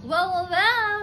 Well!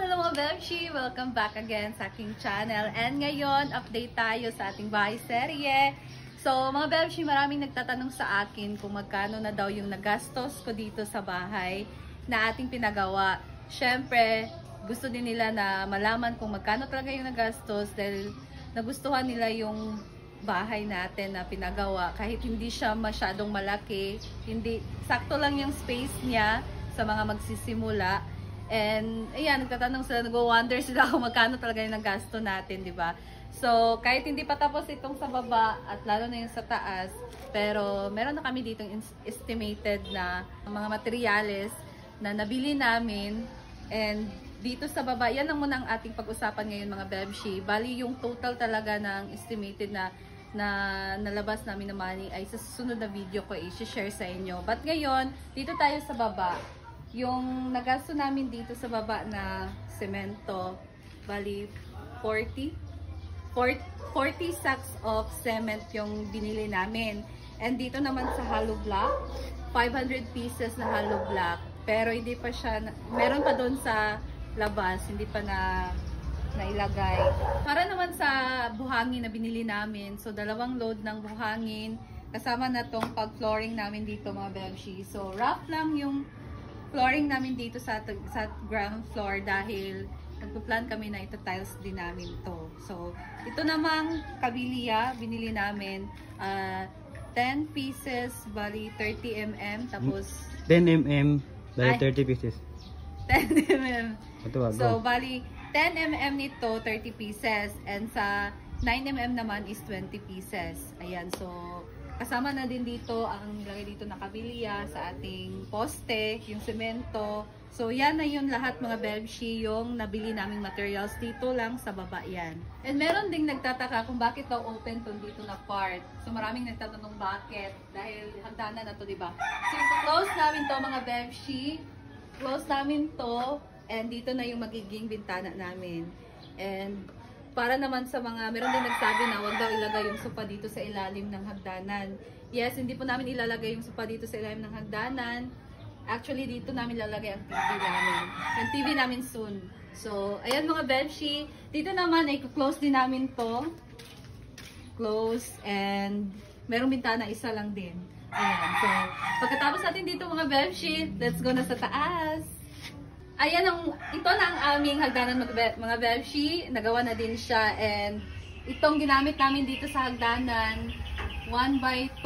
Hello mga Bebshi! Welcome back again sa aking channel. And ngayon, update tayo sa ating bahay serye. So, mga Bebshi, maraming nagtatanong sa akin kung magkano na daw yung nagastos ko dito sa bahay na ating pinagawa. Siyempre, gusto din nila na malaman kung magkano talaga yung nagastos dahil nagustuhan nila yung bahay natin na pinagawa. Kahit hindi siya masyadong malaki, hindi, sakto lang yung space niya sa mga magsisimula. And ayan, nagtatanong sila, nag-wonder sila kung magkano talaga yung nagasto natin, di ba? So, kahit hindi pa tapos itong sa baba at lalo na yung sa taas, pero meron na kami ditong estimated na mga materyales na nabili namin. And dito sa baba, yan ang muna ang ating pag-usapan ngayon mga Bebshi. Bali yung total talaga ng estimated na nalabas namin na money ay sa susunod na video ko i-share sa inyo. But ngayon, dito tayo sa baba. Yung nagasto namin dito sa baba na semento, bali 40 sacks of cement yung binili namin. And dito naman sa hollow block, 500 pieces na hollow block. Pero hindi pa siya, meron pa doon sa labas, hindi pa nailagay. Para naman sa buhangin na binili namin, so 2 load ng buhangin, kasama na tong pag-flooring namin dito mga Bebshi. So rough lang yung flooring namin dito sa ground floor dahil nagpo-plan kami na ito tiles din namin to. So, ito namang kabilya, binili namin 10 pieces, bali 30 mm, tapos 10 mm, bali 30 pieces. 10 mm. So, bali 10 mm nito, 30 pieces, and sa 9 mm naman is 20 pieces. Ayan, so kasama na din dito ang nilagay dito na kabilya sa ating poste, yung semento. So yan na yun lahat mga Bebshi, yung nabili naming materials dito lang sa baba yan. And meron ding nagtataka kung bakit daw open to dito na part. So maraming nagtatanong bakit, dahil hagdanan na to, diba? So close namin to mga Bebshi, close namin to, and dito na yung magiging bintana namin. And para naman sa mga, meron din nagsabi na wag daw ilagay yung sopa dito sa ilalim ng hagdanan. Yes, hindi po namin ilalagay yung sopa dito sa ilalim ng hagdanan. Actually, dito namin lalagay ang TV namin. Yung TV namin soon. So, ayan mga Bebshi. Dito naman ay close din namin to. Close, and merong bintana isa lang din. Ayan. So, pagkatapos natin dito mga Bebshi, let's go na sa taas. Ayan, ito na ang aming hagdanan mga Bebshi. Nagawa na din siya, and itong ginamit namin dito sa hagdanan 1x2.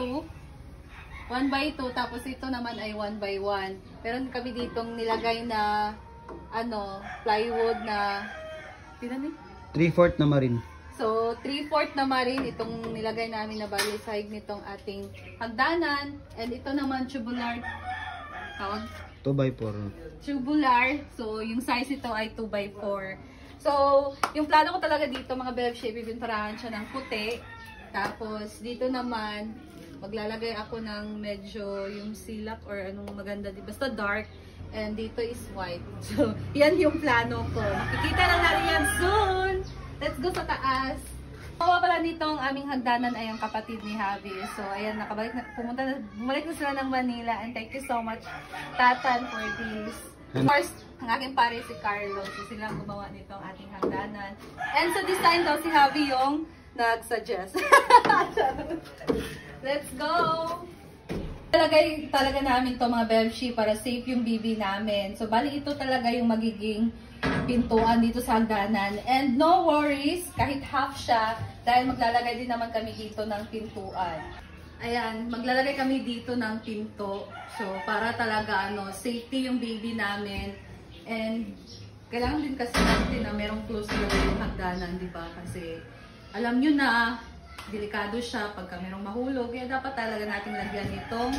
1x2, tapos ito naman ay 1x1. Meron kami ditong nilagay na plywood na 3/4 na marin. So 3/4 na marin itong nilagay namin na bali side nitong ating hagdanan. And ito naman tubular, tawag 2x4. Tubular. So, yung size ito ay 2x4. So, yung plano ko talaga dito, mga Bebshi, bibinturahan siya ng puti. Tapos, dito naman, maglalagay ako ng medyo yung silak or anong maganda. Basta dark. And dito is white. So, yan yung plano ko. Makikita lang natin yan soon. Let's go sa taas. Kawa pala nitong aming hagdanan ay ang kapatid ni Javi. So, ayan, bumalik na sila ng Manila. And thank you so much, Tatan, for this. Of course, ang aking pare si Carlo. So, sila gumawa nitong ating hagdanan. And sa design daw, si Javi yung nag-suggest. Let's go! Talagay talaga namin to mga Bebshi para safe yung BB namin. So, bali ito talaga yung magiging pintuan dito sa hagdanan. And no worries, kahit half siya, dahil maglalagay din naman kami dito ng pintuan. Ayan, maglalagay kami dito ng pinto. So, para talaga safety yung baby namin. And kailangan din kasi natin na merong close yung hagdanan, di ba? Kasi alam nyo na, delikado siya pagka merong mahulog. Kaya dapat talaga natin lagyan itong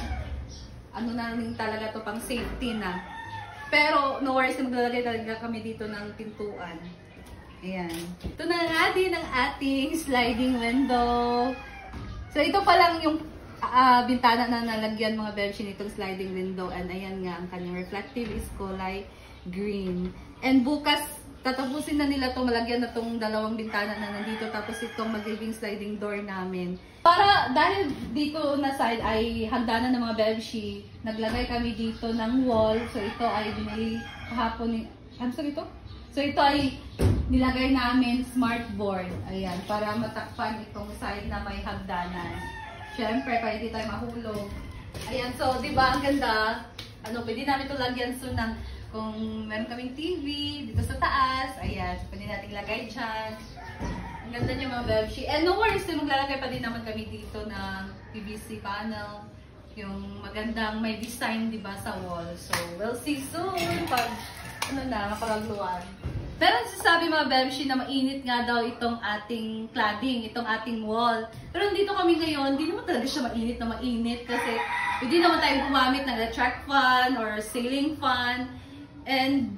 namin talaga to pang safety na. Pero, no worries, maglalagay talaga kami dito ng pintuan. Ayan. Ito na nga din ang ating sliding window. So, ito pa lang yung bintana na nalagyan mga Bebshi nitong sliding window. And ayan nga, ang kanyang reflective is kulay green. And bukas, tatapusin na nila itong malagyan na itong 2 bintana na nandito. Tapos itong magiging sliding door namin. Para, dahil dito na side ay hagdanan ng mga Bebshi, naglagay kami dito ng wall. So ito ay binili Ano sa ito? So ito ay nilagay namin smart board. Ayan, para matakpan itong side na may hagdanan. Siyempre, para hindi tayo mahulog. Ayan, so di ba ang ganda? Ano, pwede namin ito lagyan so ng kung meron kaming TV dito sa taas. Ayan, pwede natin ilagay dyan. Ang ganda niya mga bebshi. And no worries, maglalagay pa din naman kami dito ng PVC panel. Yung magandang may design, di ba, sa wall. So, we'll see soon pag, ano na, kapagluwan. Pero sasabi mga bebshi na mainit nga daw itong ating cladding, itong ating wall. Pero dito kami ngayon, hindi naman talaga siya mainit kasi hindi naman tayo gumamit ng electric fan or ceiling fan. And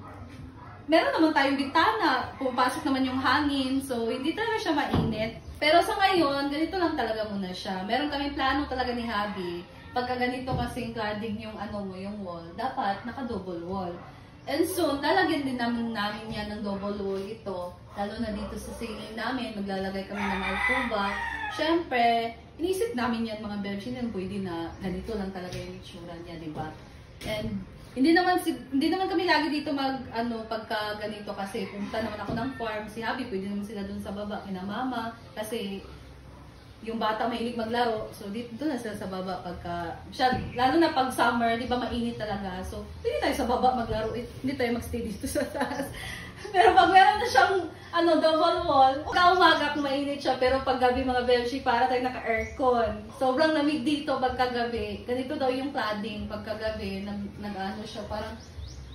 meron naman tayong bintana, pumapasok naman yung hangin, so hindi talaga siya mainit. Pero sa ngayon, ganito lang talaga muna siya. Meron kaming plano talaga ni Habi. Pagka ganito kasing cladding yung yung wall, dapat naka-double wall. And soon, lalagyan din namin yan ng double wall ito. Lalo na dito sa ceiling namin, maglalagay kami ng alcoba. Siyempre, inisip namin yan mga bebshi, pwede na ganito lang talaga yung itsura niya, di ba? And hindi naman kami lagi dito pagka ganito kasi punta naman ako ng farm, si Habi, pwede naman sila dun sa baba, kina mama, kasi yung bata mahilig maglaro, so dito na sila sa baba lalo na pag summer, di ba mainit talaga, so hindi tayo sa baba maglaro, hindi tayo magstay dito sa taas. Pero pag meron na siyang double wall, umaga kung mainit siya, pero pag gabi mga bebshi, para tayo naka-aircon. Sobrang lamig dito pagkagabi. Ganito daw yung cladding pagkagabi, siya, parang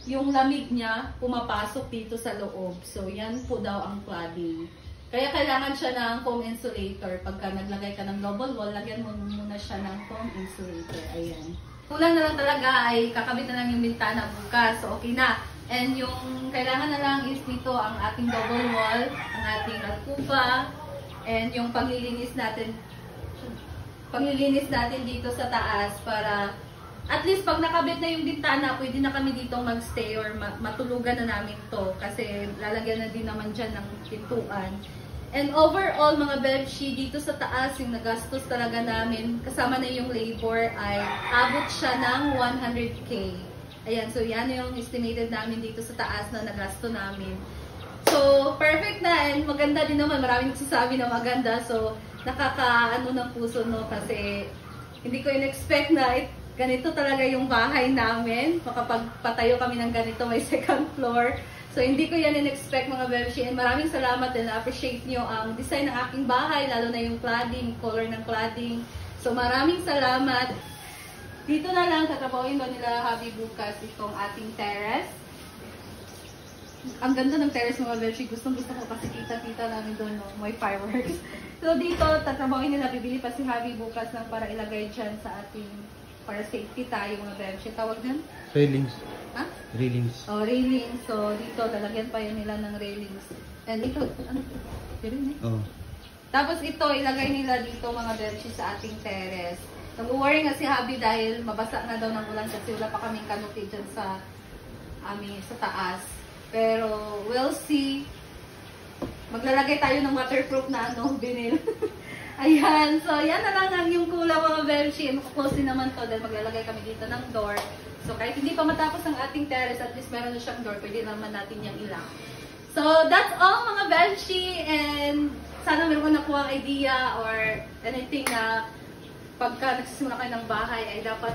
yung lamig niya pumapasok dito sa loob. So yan po daw ang cladding. Kaya kailangan siya ng foam insulator. Pagka naglagay ka ng double wall, lagyan mo muna siya ng foam insulator. Ayan. Kulang na lang talaga ay kakabit na lang yung bintana bukas. So okay na. And yung kailangan na lang is dito ang ating double wall, ang ating alcuba, and yung paglilinis natin dito sa taas para at least pag nakabit na yung bintana, pwede na kami dito magstay or matulugan na namin to kasi lalagyan na din naman dyan ng pintuan. And overall mga bebshi, dito sa taas yung nagastos talaga namin, kasama na yung labor, ay abot siya ng 100K. Ayan, so yan yung estimated namin dito sa taas na nagasto namin. So, perfect na and maganda din naman. Maraming nagsasabi na maganda. So, nakakaano ng puso, no? Kasi hindi ko in-expect na ganito talaga yung bahay namin. Makapagpatayo kami ng ganito, may second floor. So, hindi ko yan in-expect mga bebshi. And maraming salamat and na-appreciate nyo ang design ng aking bahay, lalo na yung cladding, color ng cladding. So, maraming salamat. Dito na lang, tatrabahoin ba nila Habi bukas itong ating terrace. Ang ganda ng terrace mga bebshi. Gustong-gusto ko kasi kita-kita namin doon, no? May fireworks. So dito, tatrabahoin nila. Bibili pa si Habi bukas ng para ilagay dyan sa ating, para safety tayo mga bebshi. Tawag dyan? Railings. Ha? Railings. Oh, railings. So dito, lalagyan pa yun nila ng railings. And ito, ano? Railings? Oh. Tapos ito, ilagay nila dito mga bebshi sa ating terrace. Nag-worry nga si Habi dahil mabasa na daw ng ulan kasi wala pa kaming canopy dyan sa taas. Pero we'll see. Maglalagay tayo ng waterproof na vinyl. Ayan. So yan na lang ang yung kulang mga bebshi. Close din naman to dahil maglalagay kami dito ng door. So kahit hindi pa matapos ang ating terrace, at least meron na siyang door. Pwede naman natin yung ilang. So that's all mga bebshi. And sana meron ko nakuha ang idea or anything na pagka nagsisimula kayo ng bahay ay dapat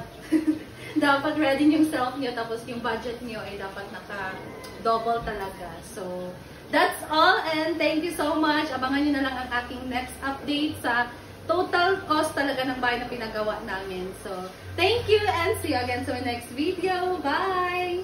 dapat ready yung self nyo, tapos yung budget nyo ay dapat naka-double talaga. So, that's all and thank you so much. Abangan nyo na lang ang aking next update sa total cost talaga ng bahay na pinagawa namin. So, thank you and see you again sa my next video. Bye!